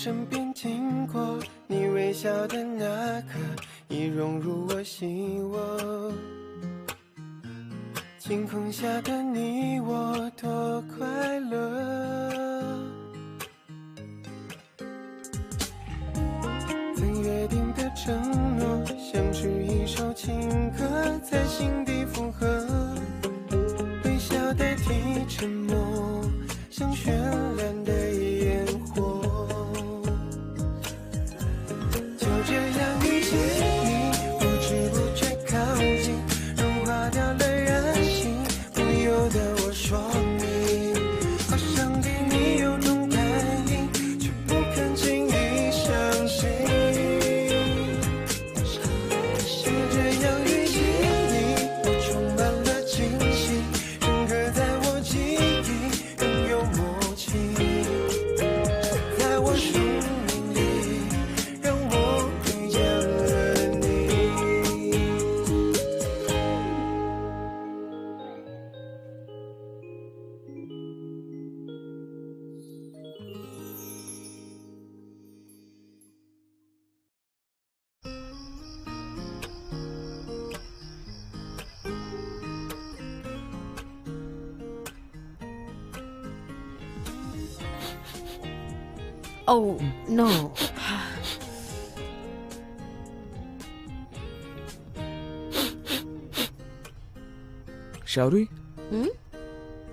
身边经过，你微笑的那刻，已融入我心窝。晴空下的你我多快乐，曾约定的承诺，像是一首情歌，在心底附和。微笑代替沉默，像绚烂的烟火。就这样遇见你，不知不觉靠近，融化掉了任性，不由得我说你，好想对你有种感应，却不肯轻易相信。就这样遇见你，我充满了惊喜，深刻在我记忆，更有默契，在我生命里，让我遇见了你。Oh no. शावरी,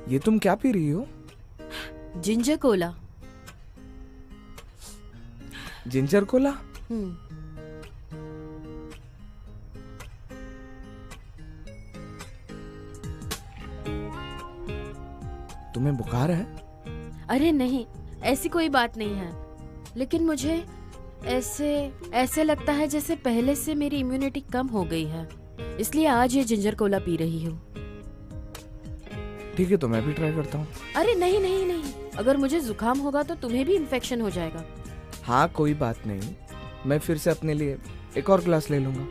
ये तुम क्या पी रही हो? Ginger Cola. Ginger Cola? तुम्हें बुखार है? अरे नहीं, ऐसी कोई बात नहीं है, लेकिन मुझे ऐसे लगता है जैसे पहले से मेरी इम्यूनिटी कम हो गई है, इसलिए आज ये जिंजर कोला पी रही हूँ. ठीक है, तो मैं भी ट्राई करता हूँ. अरे नहीं नहीं नहीं, अगर मुझे जुकाम होगा तो तुम्हें भी इन्फेक्शन हो जाएगा. हाँ, कोई बात नहीं, मैं फिर से अपने लिए एक और ग्लास ले लूंगा.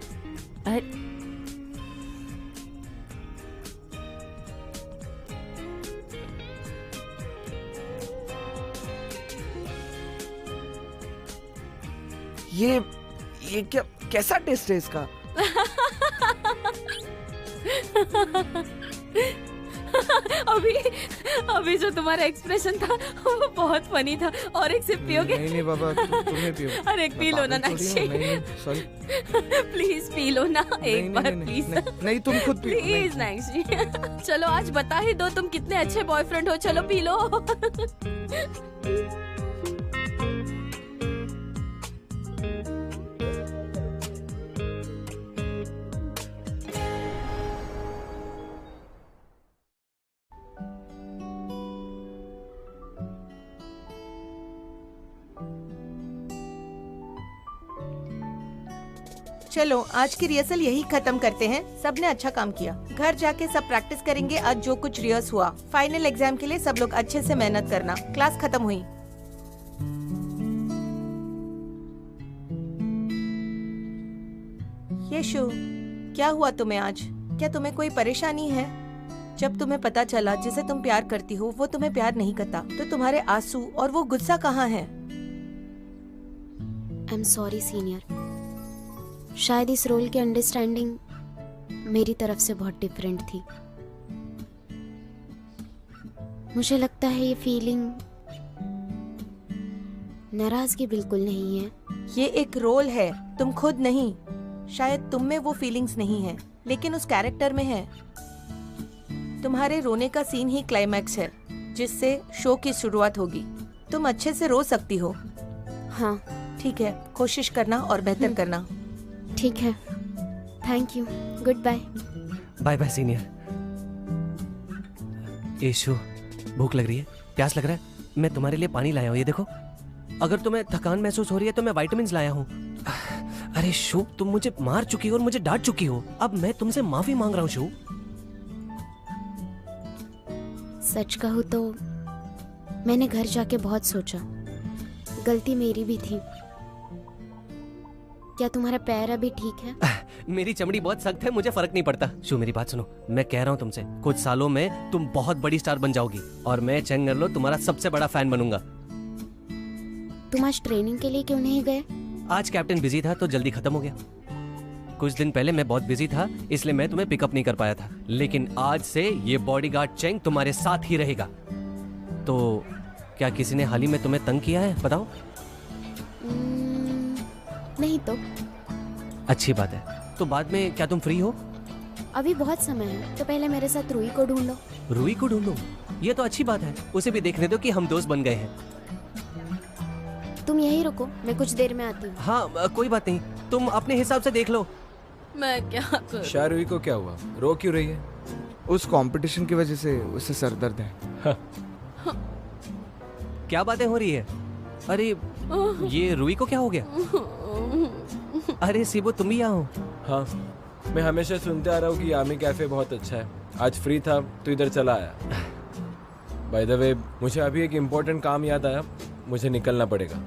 अरे ये क्या, कैसा टेस्ट है इसका? अभी जो तुम्हारा एक्सप्रेशन था वो बहुत फनी था. और एक सिप पियोगे? नहीं बाबा, तुम्हें पियो. अरे एक पी लो ना Nakshi. Sorry. Please P low ना एक बार प्लीज. नहीं, तुम खुद पियो. प्लीज नाक्षी. चलो आज बता ही दो तुम कितने अच्छे बॉयफ्रेंड हो. चलो पी लो. चलो आज की रिहर्सल यही खत्म करते हैं. सबने अच्छा काम किया. घर जाके सब प्रैक्टिस करेंगे आज जो कुछ रिहर्स हुआ. फाइनल एग्जाम के लिए सब लोग अच्छे से मेहनत करना. क्लास खत्म हुई. यशु, क्या हुआ तुम्हें आज? क्या तुम्हें कोई परेशानी है? जब तुम्हें पता चला जिसे तुम प्यार करती हो वो तुम्हें प्यार नहीं करता, तो तुम्हारे आंसू और वो गुस्सा कहाँ है? I am sorry senior. शायद इस रोल की अंडरस्टैंडिंग मेरी तरफ से बहुत डिफरेंट थी. मुझे लगता है ये फीलिंग नाराजगी बिल्कुल नहीं है. ये एक रोल है, तुम खुद नहीं. शायद तुम में वो फीलिंग्स नहीं है, लेकिन उस कैरेक्टर में है. तुम्हारे रोने का सीन ही क्लाइमैक्स है, जिससे शो की शुरुआत होगी. तुम अच्छे से रो सकती हो. हाँ ठीक है, कोशिश करना और बेहतर करना. ठीक है. Thank you. Good bye. Bye bye senior. Yashu, भूख लग रही है, प्यास लग रहा है. मैं तुम्हारे लिए पानी लाया हूँ, ये देखो. अगर तुम्हें थकान महसूस हो रही है तो मैं विटामिन्स लाया हूँ. अरे शु, तुम मुझे मार चुकी हो और मुझे डांट चुकी हो. अब मैं तुमसे माफी मांग रहा हूँ शु. सच कहूँ तो मैंने घर जाके बहुत सोचा. गलती मेरी भी थी. क्या तुम्हारा पैर अभी ठीक है? मेरी चमड़ी बहुत सख्त है, मुझे फर्क नहीं पड़ता. शु, मेरी बात सुनो. मैं कह रहा हूँ तुमसे, कुछ सालों में तुम बहुत बड़ी स्टार बन जाओगी और मैं चेंगरलो तुम्हारा सबसे बड़ा फैन बनूंगा. तुम आज ट्रेनिंग के लिए क्यों नहीं गए? आज कैप्टन बिजी था तो जल्दी खत्म हो गया। कुछ दिन पहले मैं बहुत बिजी था इसलिए मैं तुम्हें पिकअप नहीं कर पाया था, लेकिन आज से ये बॉडीगार्ड चेंग तुम्हारे साथ ही रहेगा। तो क्या किसी ने हाल ही में तुम्हें तंग किया है, बताओ? नहीं तो। अच्छी बात है। तो बाद में क्या तुम फ्री हो? अभी बहुत समय है, तो पहले मेरे साथ रूही को ढूंढ लो। रूही को ढूंढो? ये तो अच्छी बात है, उसे भी देखने दो कि हम दोस्त बन गए हैं। तुम यहीं रुको, मैं कुछ देर में आती हूँ। हाँ कोई बात नहीं, तुम अपने हिसाब से देख लो। मैं क्या करूं? शाहरुई को क्या हुआ, रो क्यों रही है? उस कंपटीशन की वजह से उसे सर दर्द है। क्या बातें हो रही है? अरे ये रूही को क्या हो गया? अरे सीबो तुम भी यहाँ हो? हाँ, मैं हमेशा सुनते आ रहा हूँ कि यामी कैफे बहुत अच्छा है। आज फ्री था तो इधर चला आया। बाय द वे, मुझे अभी एक इम्पोर्टेंट काम याद आया, मुझे निकलना पड़ेगा।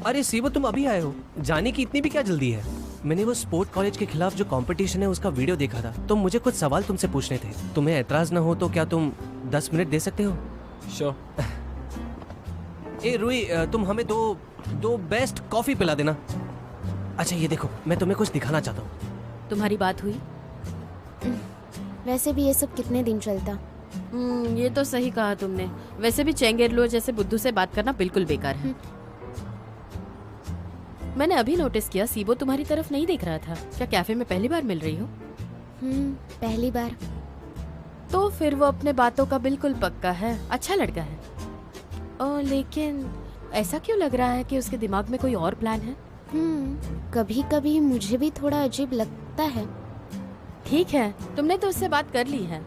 अरे सीबो तुम अभी आए हो? जाने की इतनी भी क्या जल्दी है? मैंने वो स्पोर्ट कॉलेज के खिलाफ जो कंपटीशन है उसका वीडियो देखा था, तो मुझे कुछ सवाल तुमसे पूछने थे। तुम्हें एतराज ना हो तो क्या तुम 10 मिनट दे सकते हो? श्योर। ए रूही, तुम हमें दो बेस्ट कॉफी पिला देना। अच्छा ये देखो, मैं तुम्हें कुछ दिखाना चाहता हूँ। तुम्हारी बात हुई? वैसे भी ये सब कितने दिन चलता? ये तो सही कहा तुमने। वैसे भी चेंगेरलो जैसे बुद्धू से बात करना बिल्कुल बेकार है। मैंने अभी नोटिस किया सीबो तुम्हारी तरफ नहीं देख रहा था। क्या कैफे में पहली बार मिल रही हो? पहली बार। तो फिर वो अपने बातों का बिल्कुल पक्का है, अच्छा लड़का है। लेकिन ऐसा क्यों लग रहा है कि उसके दिमाग में कोई और प्लान है? कभी कभी मुझे भी थोड़ा अजीब लगता है। ठीक है, तुमने तो उससे बात कर ली है,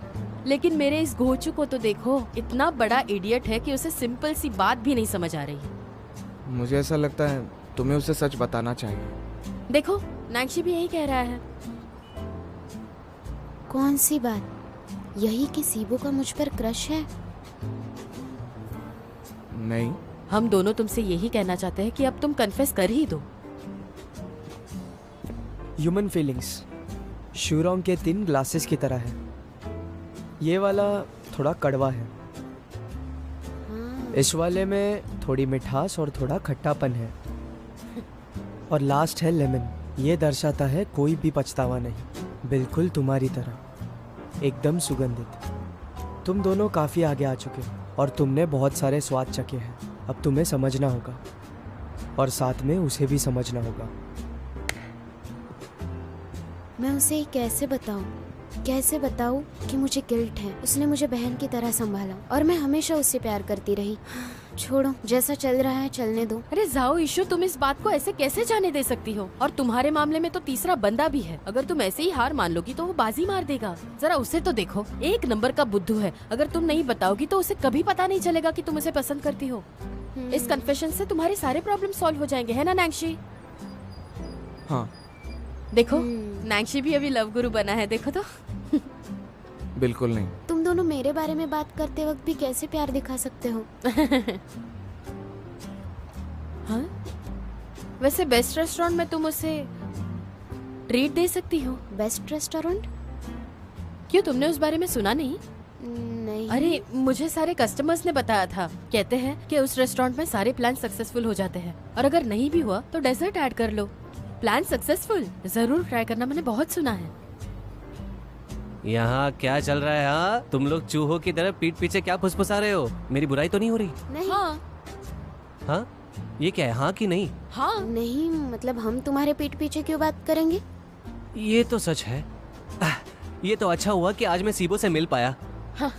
लेकिन मेरे इस गोचू को तो देखो, इतना बड़ा इडियट है कि उसे सिंपल सी बात भी नहीं समझ आ रही। मुझे ऐसा लगता है तुम्हें उसे सच बताना चाहिए। देखो नाक्षी भी यही कह रहा है। कौन सी बात? यही कि सीबो का मुझ पर क्रश है? नहीं, हम दोनों तुमसे यही कहना चाहते हैं कि अब तुम कन्फेस कर ही दो। ह्यूमन फीलिंग्स शूरोंग के 3 ग्लासेस की तरह है। ये वाला थोड़ा कड़वा है, इस वाले में थोड़ी मिठास और थोड़ा खट्टापन है, और लास्ट है लेमन। ये दर्शाता है कोई भी पछतावा नहीं, बिल्कुल तुम्हारी तरह, एकदम सुगंधित। तुम दोनों काफ़ी आगे आ चुके हो और तुमने बहुत सारे स्वाद चखे हैं। अब तुम्हें समझना होगा और साथ में उसे भी समझना होगा। मैं उसे कैसे बताऊं कि मुझे गिल्ट है। उसने मुझे बहन की तरह संभाला और मैं हमेशा उससे प्यार करती रही। छोड़ो, जैसा चल रहा है चलने दो। अरे जाओ इशू, तुम इस बात को ऐसे कैसे जाने दे सकती हो? और तुम्हारे मामले में तो तीसरा बंदा भी है। अगर तुम ऐसे ही हार मान लोगी तो वो बाजी मार देगा। जरा उसे तो देखो, एक नंबर का बुद्धू है। अगर तुम नहीं बताओगी तो उसे कभी पता नहीं चलेगा कि तुम उसे पसंद करती हो। इस कन्फेशन से तुम्हारे सारे प्रॉब्लम सॉल्व हो जाएंगे, है ना नांगशी? हाँ। देखो नांगशी भी अभी लव गुरु बना है, देखो तो। बिल्कुल नहीं। तुम दोनों मेरे बारे में बात करते वक्त भी कैसे प्यार दिखा सकते हो? हाँ? वैसे बेस्ट रेस्टोरेंट में तुम उसे ट्रीट दे सकती हो। Best restaurant? क्यों, तुमने उस बारे में सुना नहीं? नहीं। अरे मुझे सारे कस्टमर्स ने बताया था। कहते हैं कि उस रेस्टोरेंट में सारे प्लान सक्सेसफुल हो जाते हैं, और अगर नहीं भी हुआ तो डेजर्ट ऐड कर लो। प्लान सक्सेसफुल जरूर ट्राई करना, मैंने बहुत सुना है। यहाँ क्या चल रहा है? हाँ, तुम लोग चूहों की तरह पीठ पीछे क्या फुसफुसा रहे हो? मेरी बुराई तो नहीं हो रही? नहीं। हाँ? ये क्या है, हाँ कि नहीं? हाँ। नहीं, मतलब हम तुम्हारे पीठ पीछे क्यों बात करेंगे? ये तो सच है। ये तो अच्छा हुआ कि आज मैं सीबो से मिल पाया। हाँ।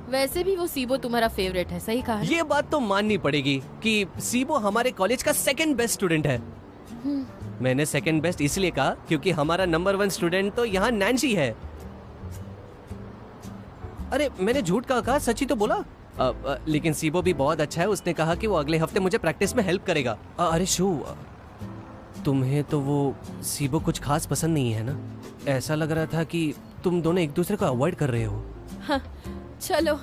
वैसे भी वो सीबो तुम्हारा फेवरेट है, सही कहा। ये बात तो माननी पड़ेगी कि सीबो हमारे कॉलेज का सेकंड बेस्ट स्टूडेंट है। मैंने सेकंड बेस्ट इसलिए कहा क्योंकि हमारा नंबर 1 स्टूडेंट तो यहाँ नैन्सी है। अरे मैंने झूठ कहा, सच ही तो बोला। लेकिन सीबो भी बहुत अच्छा है। उसने कहा कि वो अगले हफ्ते मुझे प्रैक्टिस में हेल्प करेगा। अरे शू, तुम्हें तो वो सीबो कुछ खास पसंद नहीं है ना? ऐसा लग रहा था कि तुम दोनों एक दूसरे को अवॉइड कर रहे हो। हाँ, चलो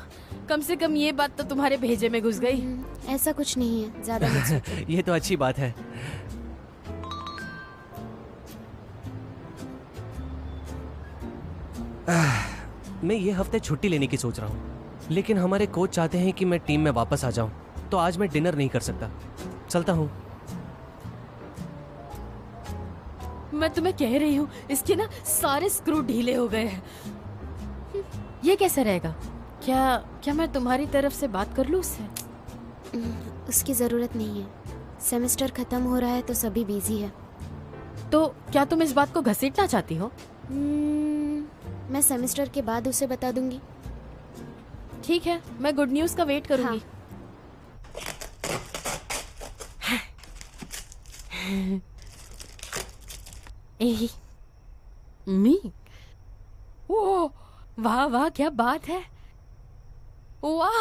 कम से कम ये बात तो तुम्हारे भेजे में घुस गई। ऐसा कुछ नहीं है, ज्यादा मत सोचो। ये तो अच्छी बात है। मैं ये हफ्ते छुट्टी लेने की सोच रहा हूँ, लेकिन हमारे कोच चाहते हैं कि मैं टीम में वापस आ जाऊँ। तो आज मैं डिनर नहीं कर सकता। चलता हूँ। मैं तुम्हें कह रही हूँ, इसके ना सारे स्क्रू ढीले हो गए हैं। ये कैसे रहेगा? क्या मैं तुम्हारी तरफ से बात कर लूँ उससे? उसकी ज़रूरत नहीं है। सेमेस्टर ख़त्म हो रहा है तो सभी बिजी है। तो क्या तुम इस बात को घसीटना चाहती हो? मैं सेमेस्टर के बाद उसे बता दूंगी। ठीक है, मैं गुड न्यूज़ का वेट करूंगी। मी, ओ वाह वाह, क्या बात है। वाह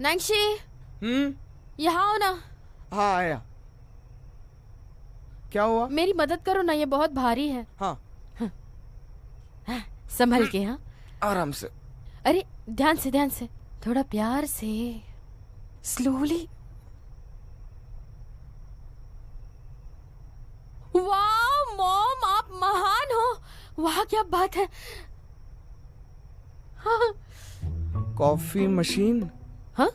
नैंशी, यहाँ आओ ना। हाँ आया। क्या हुआ? मेरी मदद करो ना, ये बहुत भारी है। हाँ संभल के। हाँ आराम से। अरे ध्यान से, थोड़ा प्यार से, स्लोली। वाह मॉम, आप महान हो। वाह क्या बात है। हाँ कॉफी मशीन। हाँ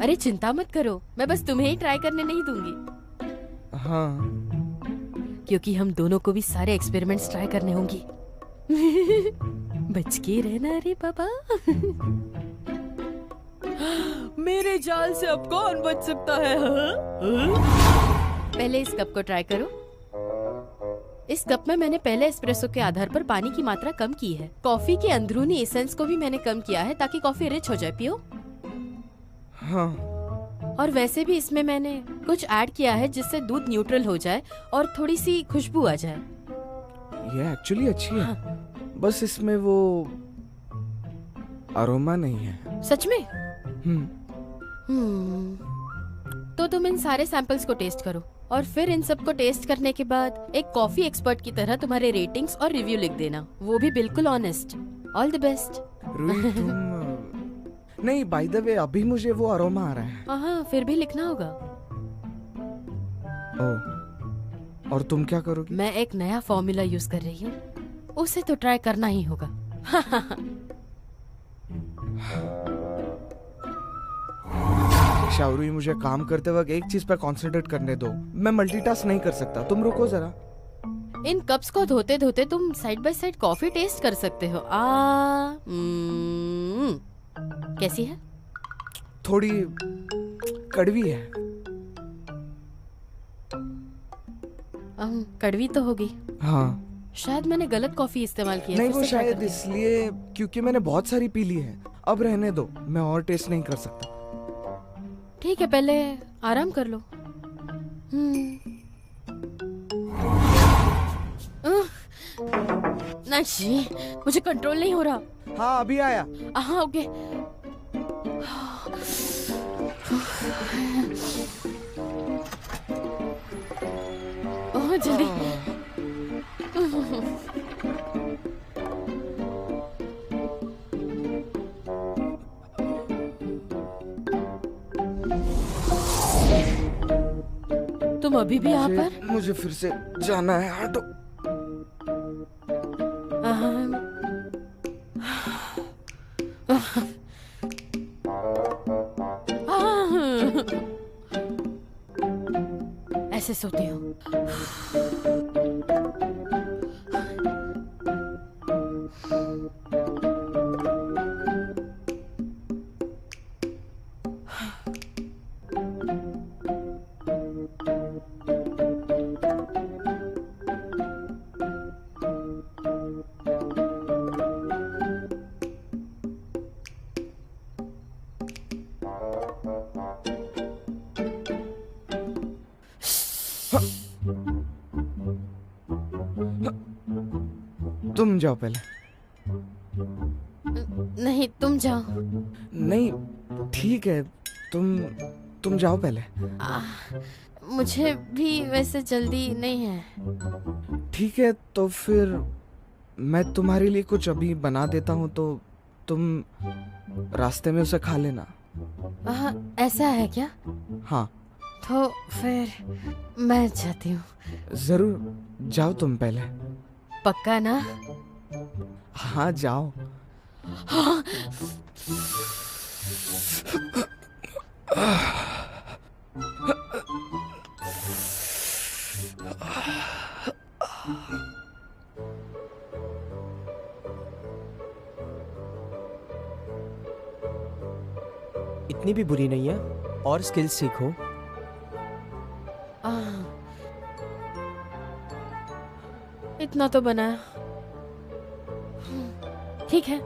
अरे चिंता मत करो, मैं बस तुम्हें ही ट्राई करने नहीं दूंगी। हाँ क्योंकि हम दोनों को भी सारे एक्सपेरिमेंट्स ट्राई करने होंगे। बच के रहना रे बाबा। मेरे जाल से अब कौन बच सकता है? पहले इस कप को ट्राई करो। इस कप में मैंने पहले एस्प्रेसो के आधार पर पानी की मात्रा कम की है। कॉफी के अंदरूनी एसेंस को भी मैंने कम किया है ताकि कॉफी रिच हो जाए। पियो। हाँ। और वैसे भी इसमें मैंने कुछ ऐड किया है जिससे दूध न्यूट्रल हो जाए और थोड़ी सी खुशबू आ जाए। ये एक्चुअली अच्छी है। हाँ। बस इसमें वो अरोमा नहीं है। सच में? हम्म। तो तुम इन सारे सैंपल्स को टेस्ट करो और फिर इन सब को टेस्ट करने के बाद एक कॉफी एक्सपर्ट की तरह तुम्हारे रेटिंग्स और रिव्यू लिख देना, वो भी बिल्कुल honest. All the best. Ruhi तुम नहीं, बाय द वे अभी मुझे वो अरोमा आ रहा है। हाँ फिर भी लिखना होगा। ओह, और तुम क्या करोगी? मैं एक नया फॉर्मूला यूज कर रही हूँ, उसे तो ट्राई करना ही होगा। शावरी, मुझे काम करते वक्त एक चीज पर कंसंट्रेट करने दो। मैं मल्टीटास्क नहीं कर सकता। तुम रुको जरा। इन कप्स को धोते धोते तुम side by side coffee taste कर सकते हो। कैसी है? थोड़ी कड़वी है। कड़वी तो होगी। हाँ। शायद मैंने गलत कॉफी इस्तेमाल की है। नहीं, फिर वो से try शायद करते हैं। इसलिए क्योंकि मैंने बहुत सारी पी ली है। अब रहने दो, मैं और टेस्ट नहीं कर सकता। ठीक है, पहले आराम कर लो। नहीं, मुझे कंट्रोल नहीं हो रहा। हाँ अभी आया। हाँ ओके। ओह जल्दी। तुम अभी भी यहाँ पर? मुझे फिर से जाना है। हटो। ऐसे सोती हूँ। तुम जाओ पहले। नहीं तुम जाओ। नहीं ठीक है, तुम जाओ पहले। मुझे भी वैसे जल्दी नहीं है। ठीक है, तो फिर मैं तुम्हारे लिए कुछ अभी बना देता हूँ, तो तुम रास्ते में उसे खा लेना। ऐसा है क्या? हाँ। तो फिर मैं जाती हूँ। जरूर जाओ तुम पहले। पक्का ना? हाँ जाओ। इतनी भी बुरी नहीं है, और स्किल्स सीखो। आह, इतना तो बनाया। ठीक है,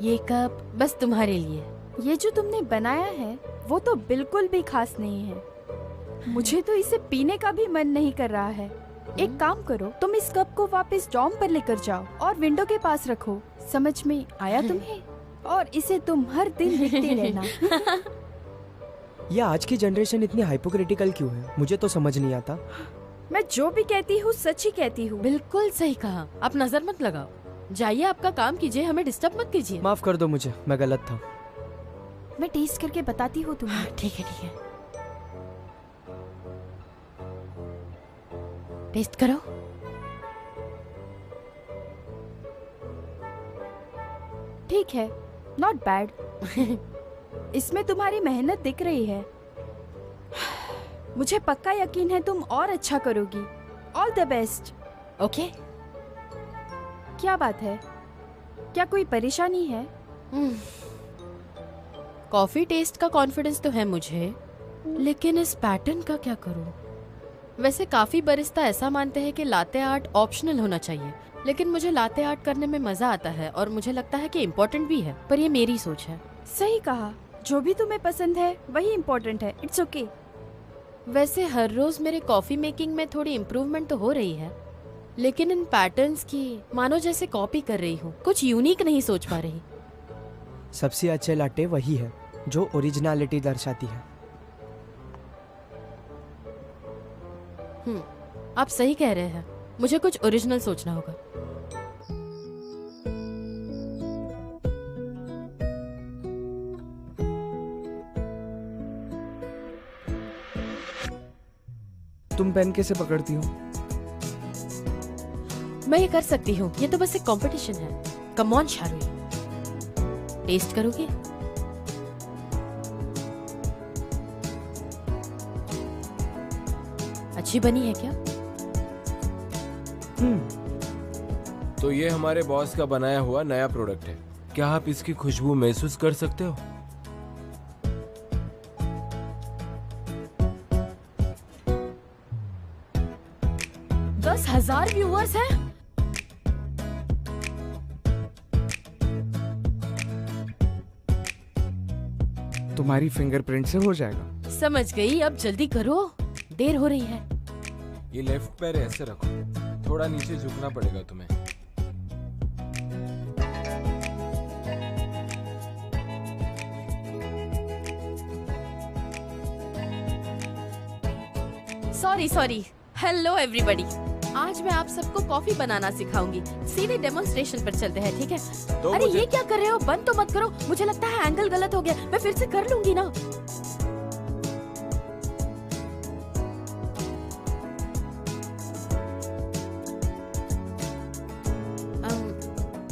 ये कप बस तुम्हारे लिए। ये जो तुमने बनाया है वो तो बिल्कुल भी खास नहीं है। मुझे तो इसे पीने का भी मन नहीं कर रहा है। एक काम करो, तुम इस कप को वापस डॉम पर लेकर जाओ और विंडो के पास रखो। समझ में आया तुम्हें? और इसे तुम हर दिन देखते रहना। ये आज की जनरेशन इतनी हाइपोक्रिटिकल क्यों है, मुझे तो समझ नहीं आता। मैं जो भी कहती हूँ सच ही कहती हूँ। बिल्कुल सही कहा। आप नजर मत लगाओ, जाइए आपका काम कीजिए, हमें डिस्टर्ब मत कीजिए। माफ कर दो मुझे, मैं गलत था। मैं टेस्ट करके बताती हूँ तुम्हें। ठीक है, ठीक है, टेस्ट करो। ठीक है, नॉट बैड। इसमें तुम्हारी मेहनत दिख रही है। मुझे पक्का यकीन है तुम और अच्छा करोगी। All the best. ओके। क्या बात है, क्या कोई परेशानी है? कॉफी टेस्ट का कॉन्फिडेंस तो है मुझे, लेकिन इस पैटर्न का क्या करूं? वैसे काफी बरिस्ता ऐसा मानते हैं कि लाते आर्ट ऑप्शनल होना चाहिए, लेकिन मुझे लाते आर्ट करने में मजा आता है और मुझे लगता है कि इम्पोर्टेंट भी है, पर ये मेरी सोच है। सही कहा, जो भी तुम्हें पसंद है वही इम्पोर्टेंट है। It's okay. वैसे हर रोज मेरे कॉफी मेकिंग में थोड़ी इम्प्रूवमेंट तो हो रही है, लेकिन इन पैटर्न्स की मानो जैसे कॉपी कर रही हूँ, कुछ यूनिक नहीं सोच पा रही। सबसे अच्छे लाटे वही है जो ओरिजिनलिटी दर्शाती है। आप सही कह रहे हैं, मुझे कुछ ओरिजिनल सोचना होगा। तुम पेन कैसे पकड़ती हो? मैं ये कर सकती हूँ, ये तो बस एक कंपटीशन है। कम ऑन शारुई, टेस्ट करोगे? अच्छी बनी है क्या? तो ये हमारे बॉस का बनाया हुआ नया प्रोडक्ट है। क्या आप इसकी खुशबू महसूस कर सकते हो? दस 10,000 व्यूअर्स हैं। तुम्हारी फिंगरप्रिंट से हो जाएगा। समझ गई, अब जल्दी करो, देर हो रही है। ये लेफ्ट पैर ऐसे रखो, थोड़ा नीचे झुकना पड़ेगा तुम्हें। सॉरी। हेलो एवरीबॉडी, आज मैं आप सबको कॉफी बनाना सिखाऊंगी। सीधे डेमोन्स्ट्रेशन पर चलते हैं, ठीक है? तो अरे मुझे- ये क्या कर रहे हो? बंद तो मत करो, मुझे लगता है एंगल गलत हो गया। मैं फिर से कर लूंगी ना।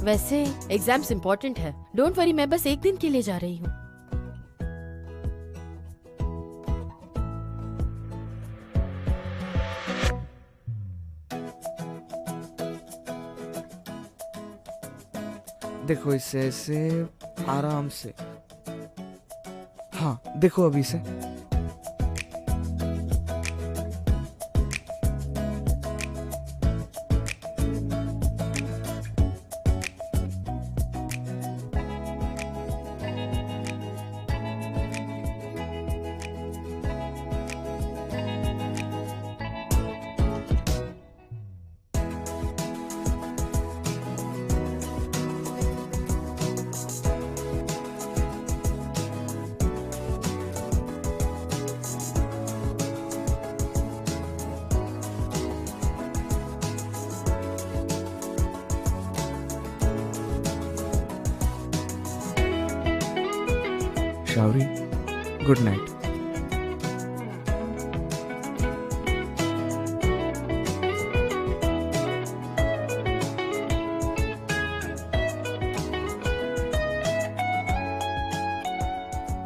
वैसे एग्जाम्स इम्पोर्टेंट है, डोंट वरी, मैं बस एक दिन के लिए जा रही हूँ। देखो इसे ऐसे आराम से। हाँ देखो अभी से। शावरी, good night.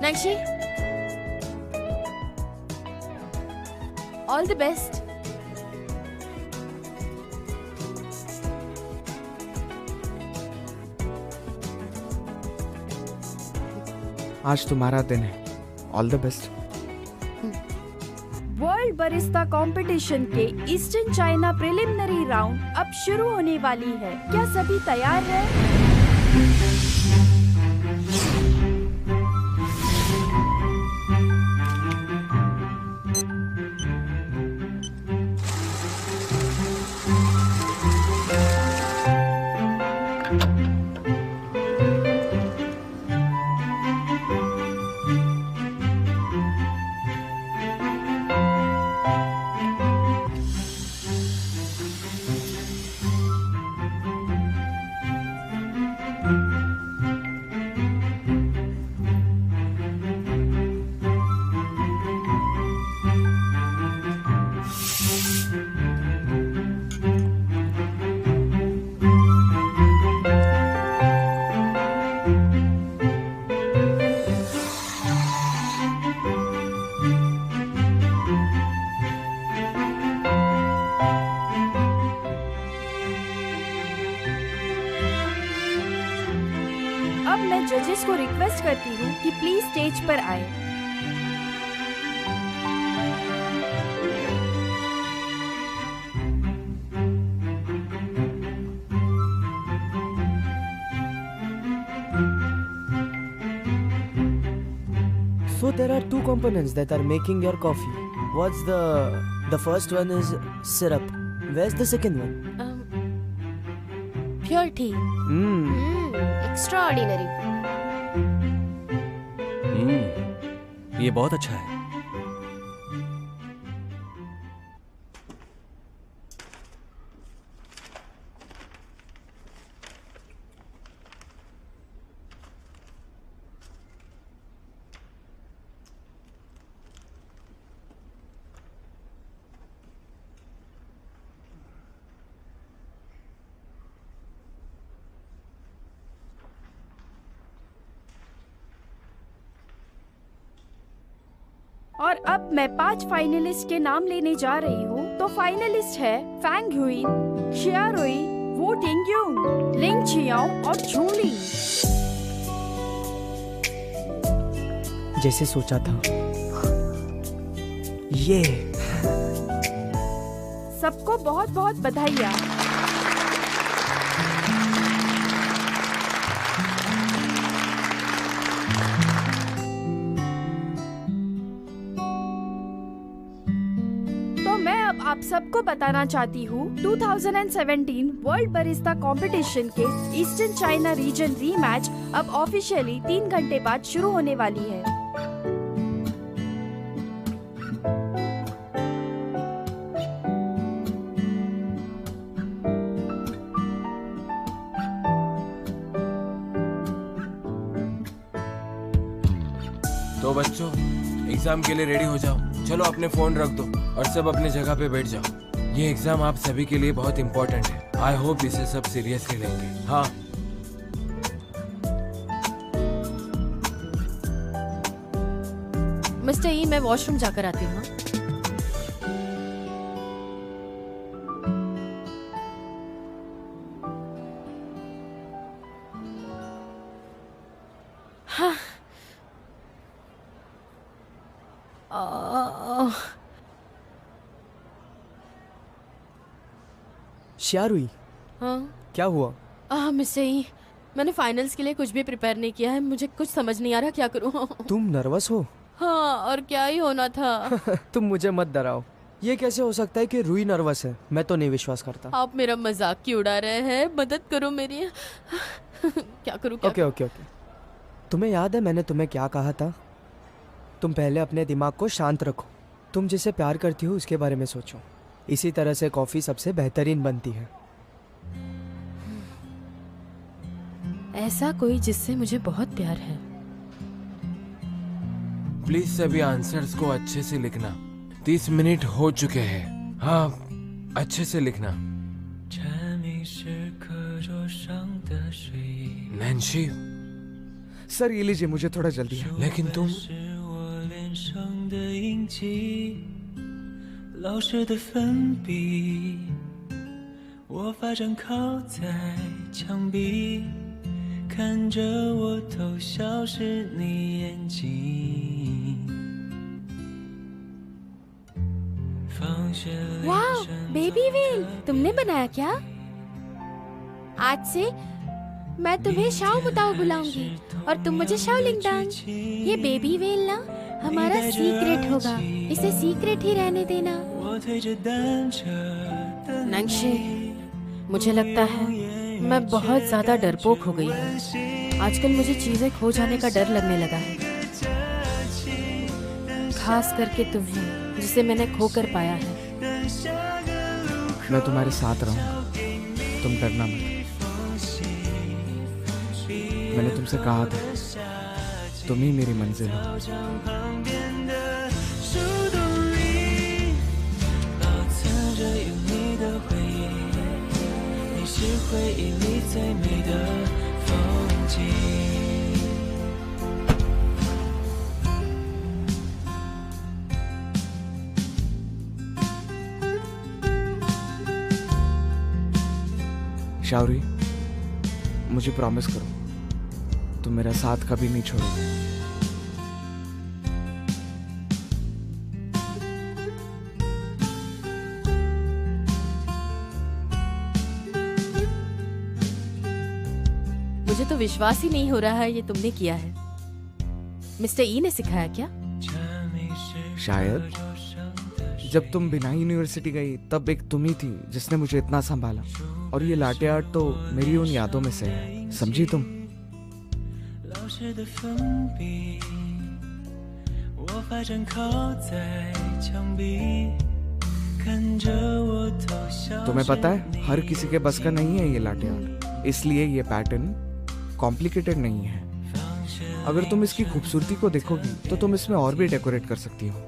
Nancy, all the best. आज तुम्हारा दिन है, all the best. World barista competition के ईस्टर्न चाइना प्रिलिमिनरी राउंड अब शुरू होने वाली है। क्या सभी तैयार हैं? अब मैं जजेस को रिक्वेस्ट करती हूँ कि प्लीज स्टेज पर आए। So there are two components that are making your coffee. What's the first one is syrup. Where's the second one? Pure T. Extraordinary. ये बहुत अच्छा है। और अब मैं 5 फाइनलिस्ट के नाम लेने जा रही हूँ। तो फाइनलिस्ट है फैंग हुइन, शिया रुई, वो टिंगयूंग, लिंग चियाओ और झूली। जैसे सोचा था। ये सबको बहुत बहुत बधाइयाँ। आप सबको बताना चाहती हूँ 2017 वर्ल्ड बरिस्ता कंपटीशन के ईस्टर्न चाइना रीजन रीमैच अब ऑफिशियली 3 घंटे बाद शुरू होने वाली है। तो बच्चों, एग्जाम के लिए रेडी हो जाओ। चलो अपने फोन रख दो और सब अपने जगह पे बैठ जाओ। ये एग्जाम आप सभी के लिए बहुत इम्पोर्टेंट है। आई होप इसे सब सीरियसली लेंगे। हाँ, मिस्टर ई, मैं वॉशरूम जाकर आती हूँ। हाँ। श्यारुई, हाँ? क्या हुआ? मिस्टर ई, मैंने फाइनल्स के लिए कुछ भी प्रिपेयर नहीं किया है। मुझे कुछ समझ नहीं आ रहा क्या करूँ। तुम नर्वस हो? हाँ, और क्या ही होना था। तुम मुझे मत डराओ। ये कैसे हो सकता है कि रूई नर्वस है? मैं तो नहीं विश्वास करता। आप मेरा मजाक क्यों उड़ा रहे हैं? मदद करो मेरी। क्या करूँ? ओके। तुम्हें याद है मैंने तुम्हें क्या कहा था? तुम पहले अपने दिमाग को शांत रखो। तुम जिसे प्यार करती हो उसके बारे में सोचो। इसी तरह से कॉफी सबसे बेहतरीन बनती है। ऐसा कोई जिससे मुझे बहुत प्यार है। प्लीज सभी आंसर्स को अच्छे से लिखना। 30 मिनट हो चुके हैं। हाँ, अच्छे से लिखना। नैन्सी, सर ये लीजिए, मुझे थोड़ा जल्दी है। लेकिन तुम 我脸上的印记，老师的粉笔，我发站靠在墙壁，看着我偷笑时你眼睛。放学铃 वाह, 声 बेबी व्हेल तुमने बनाया क्या? आज से मैं तुम्हें शाओ मुताओ बुलाऊंगी और तुम मुझे शाओ लिंगडांग। ये बेबी व्हेल ना हमारा सीक्रेट होगा, इसे सीक्रेट ही रहने देना। 我推着单车的 नंगशी, मुझे लगता है मैं बहुत ज्यादा डरपोक हो गई हूँ। आजकल मुझे चीजें खो जाने का डर लगने लगा है, खास करके तुम्हें जिसे मैंने खो कर पाया है। मैं तुम्हारे साथ रहूंगा, तुम डरना मत। मैंने तुमसे कहा था तुम ही मेरी मंजिल हो। 旁边的树洞里，保存着有你的回忆，你是回忆里最美的风景。 शावरी, मुझे प्रॉमिस करो तुम मेरा साथ कभी नहीं छोड़ोगे। मुझे तो विश्वास ही नहीं हो रहा है ये तुमने किया है। मिस्टर ई ने सिखाया क्या? शायद जब तुम बिना यूनिवर्सिटी गई तब एक तुम ही थी जिसने मुझे इतना संभाला, और ये लाटे आर्ट तो मेरी उन यादों में से है, समझी तुम? 老师的粉笔，我发站靠在墙壁，看着我偷笑。 तुम्हें पता है हर किसी के बस का नहीं है ये लाटे आर्ट, इसलिए ये पैटर्न कॉम्प्लिकेटेड नहीं है। अगर तुम इसकी खूबसूरती को देखोगी तो तुम इसमें और भी डेकोरेट कर सकती हो।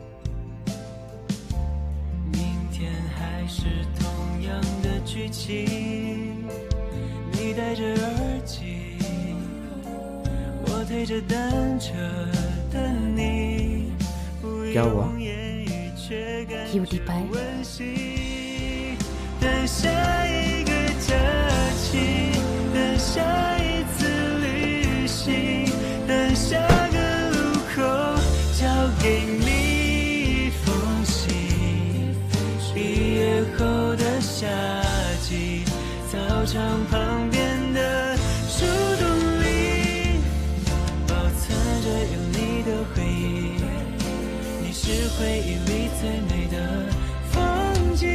明天还是同样的剧情，你戴着耳机，我推着单车的你，不 क्या हुआ? 用言语却感 क्यूटी पाई। 温馨。等下一个假期，等下一次旅行，等下个路口交给你一封信。毕业后的夏季，操场旁边的树洞里，保存着有你的回忆，你是回忆里最美的风景。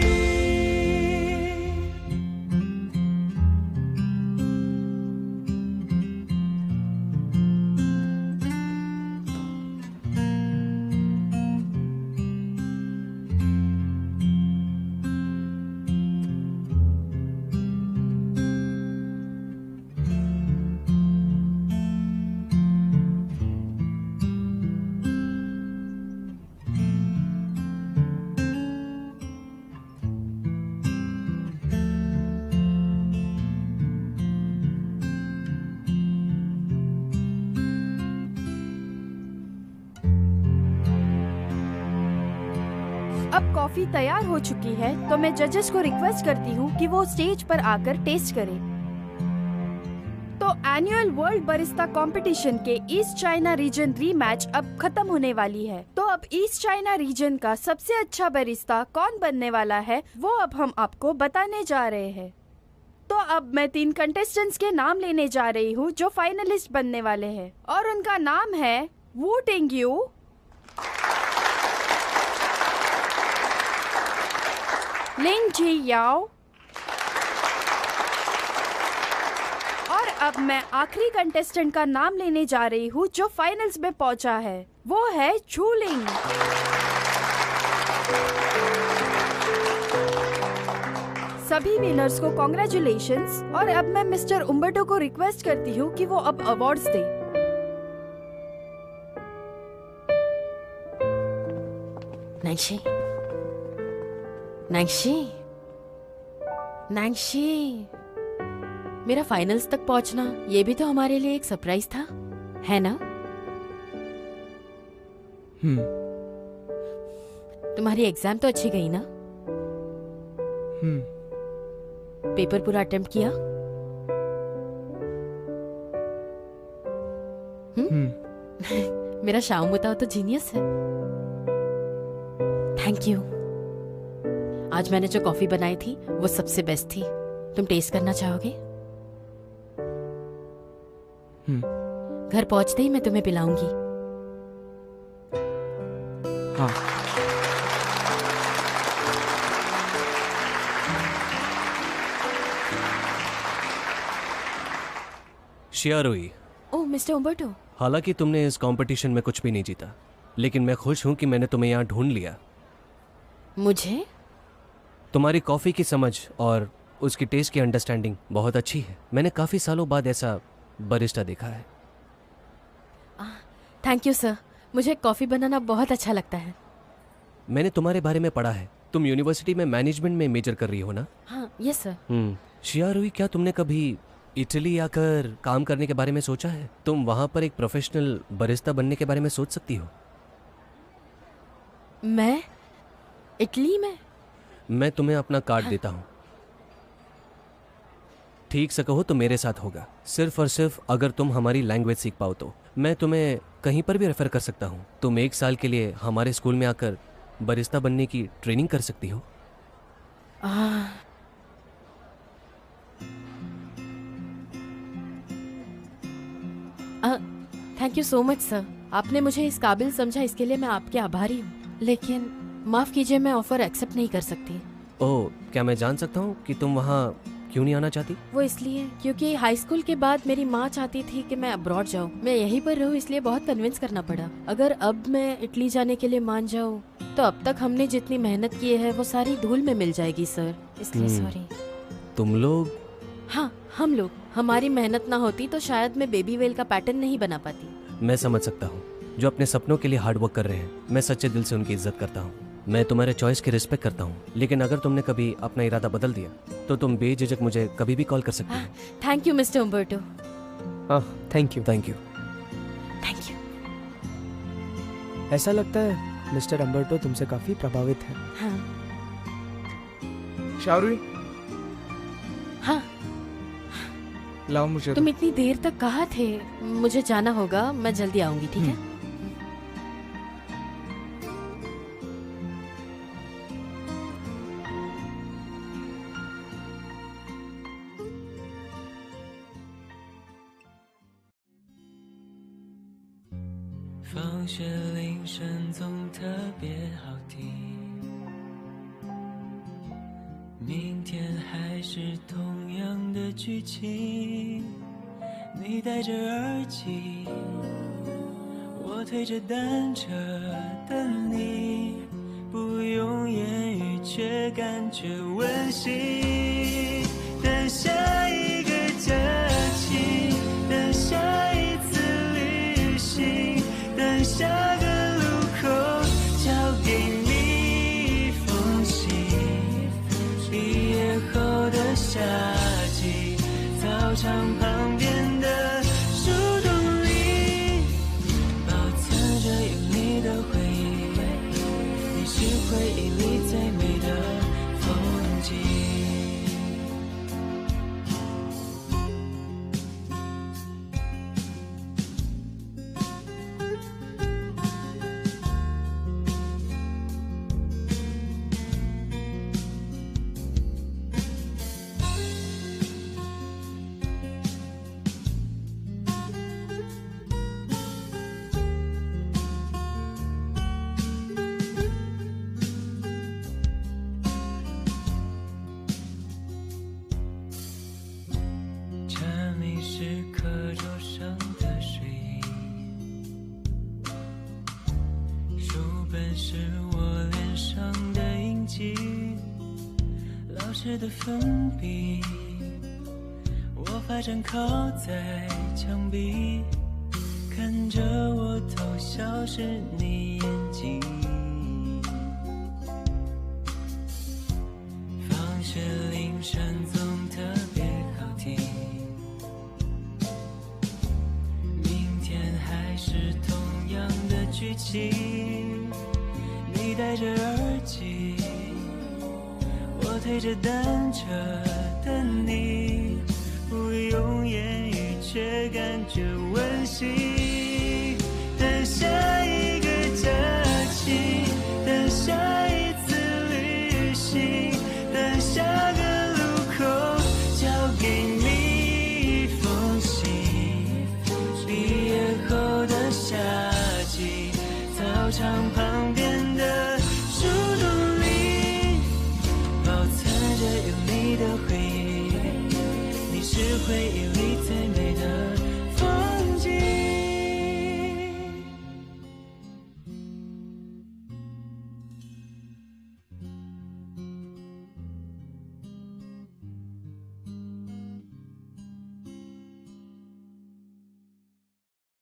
अब कॉफी तैयार हो चुकी है तो मैं जजेस को रिक्वेस्ट करती हूँ कि वो स्टेज पर आकर टेस्ट करें। तो एनुअल वर्ल्ड बरिस्ता कंपटीशन के ईस्ट चाइना रीजन रीमैच अब खत्म होने वाली है। तो अब ईस्ट चाइना रीजन का सबसे अच्छा बरिस्ता कौन बनने वाला है वो अब हम आपको बताने जा रहे हैं। तो अब मैं 3 कंटेस्टेंट्स के नाम लेने जा रही हूँ जो फाइनलिस्ट बनने वाले हैं, और उनका नाम है वू टेंग्यू, लिंग जी याओ, और अब मैं आखिरी कंटेस्टेंट का नाम लेने जा रही हूँ जो फाइनल्स में पहुंचा है, वो है चूलिंग। सभी विनर्स को कॉन्ग्रेचुलेशंस, और अब मैं मिस्टर उम्बर्टो को रिक्वेस्ट करती हूँ कि वो अब अवार्ड्स दे। नैंशी, नैंशी, नैंशी, मेरा फाइनल्स तक पहुंचना ये भी तो हमारे लिए एक सरप्राइज था। है ना? तुम्हारी एग्जाम तो अच्छी गई ना? पेपर पूरा अटेम्प्ट किया? मेरा शाम बताओ तो जीनियस है। Thank you. आज मैंने जो कॉफी बनाई थी वो सबसे बेस्ट थी। तुम टेस्ट करना चाहोगे? घर पहुंचते ही मैं तुम्हें पिलाऊंगी। हाँ। शियारुई, ओह मिस्टर उम्बर्टो। हालांकि तुमने इस कंपटीशन में कुछ भी नहीं जीता, लेकिन मैं खुश हूं कि मैंने तुम्हें यहाँ ढूंढ लिया। मुझे? तुम्हारी कॉफ़ी की समझ और उसकी टेस्ट की अंडरस्टैंडिंग बहुत अच्छी है। मैंने काफ़ी सालों बाद ऐसा बरिस्टा देखा है। Thank you sir. मुझे कॉफ़ी बनाना बहुत अच्छा लगता है। मैंने तुम्हारे बारे में पढ़ा है, तुम यूनिवर्सिटी में मैनेजमेंट में मेजर कर रही हो ना? हाँ यस सर। शियारुई, क्या तुमने कभी इटली आकर काम करने के बारे में सोचा है? तुम वहाँ पर एक प्रोफेशनल बरिस्ता बनने के बारे में सोच सकती हो। मैं इटली में? मैं तुम्हें अपना कार्ड देता हूँ। ठीक से कहो तो मेरे साथ होगा, सिर्फ और सिर्फ अगर तुम हमारी लैंग्वेज सीख पाओ तो। मैं तुम्हें कहीं पर भी रेफर कर सकता हूँ। तुम 1 साल के लिए हमारे स्कूल में आकर बरिस्ता बनने की ट्रेनिंग कर सकती हो। Thank you so much sir. आपने मुझे इस काबिल समझा, इसके लिए मैं आपके आभारी हूँ। लेकिन माफ कीजिए, मैं ऑफर एक्सेप्ट नहीं कर सकती। ओह, क्या मैं जान सकता हूँ कि तुम वहाँ क्यों नहीं आना चाहती? वो इसलिए क्योंकि हाई स्कूल के बाद मेरी माँ चाहती थी कि मैं अब्रॉड जाऊँ, मैं यहीं पर रहूँ, इसलिए बहुत कन्विंस करना पड़ा। अगर अब मैं इटली जाने के लिए मान जाऊँ तो अब तक हमने जितनी मेहनत की है वो सारी धूल में मिल जाएगी सर, इसलिए सॉरी। तुम लोग? हाँ, हम लोग। हमारी मेहनत ना होती तो शायद मैं बेबी वेल का पैटर्न नहीं बना पाती। मैं समझ सकता हूँ, जो अपने सपनों के लिए हार्ड वर्क कर रहे हैं। मैं सच्चे दिल से उनकी इज्जत करता हूँ। मैं तुम्हारे चॉइस की रिस्पेक्ट करता हूँ, लेकिन अगर तुमने कभी अपना इरादा बदल दिया तो तुम बेझिझक मुझे कभी भी कॉल कर सकती हो। Thank you mister उम्बर्टो। Thank you. Thank you. Thank you. ऐसा लगता है मिस्टर अम्बर्टो तुमसे काफी प्रभावित है। हाँ। शारुई, हाँ। लाओ मुझे। तुम इतनी देर तक कहाँ थे? मुझे जाना होगा, मैं जल्दी आऊंगी, ठीक है?放学铃声总特别好听，明天还是同样的剧情。你戴着耳机，我推着单车等你，不用言语却感觉温馨。等下一个假期，等下一次旅行，等下个路口交给你一封信。毕业后的夏季，操场旁边的树洞里，保存着有你的回忆，你是回忆里最美的风景。茶米是课桌上的水印，书本是我脸上的印记，老师的粉笔，我发站靠在墙壁，看着我偷笑是你眼睛。放学铃声总特别好听，明天剧情，你戴着耳机，我推着单车等你，不用言语却感觉温馨。等下一个假期，等下一次旅行，等下个路口交给你一封信。毕业后的夏季，操场旁边的树洞里，保存着有你的回忆，你是回忆里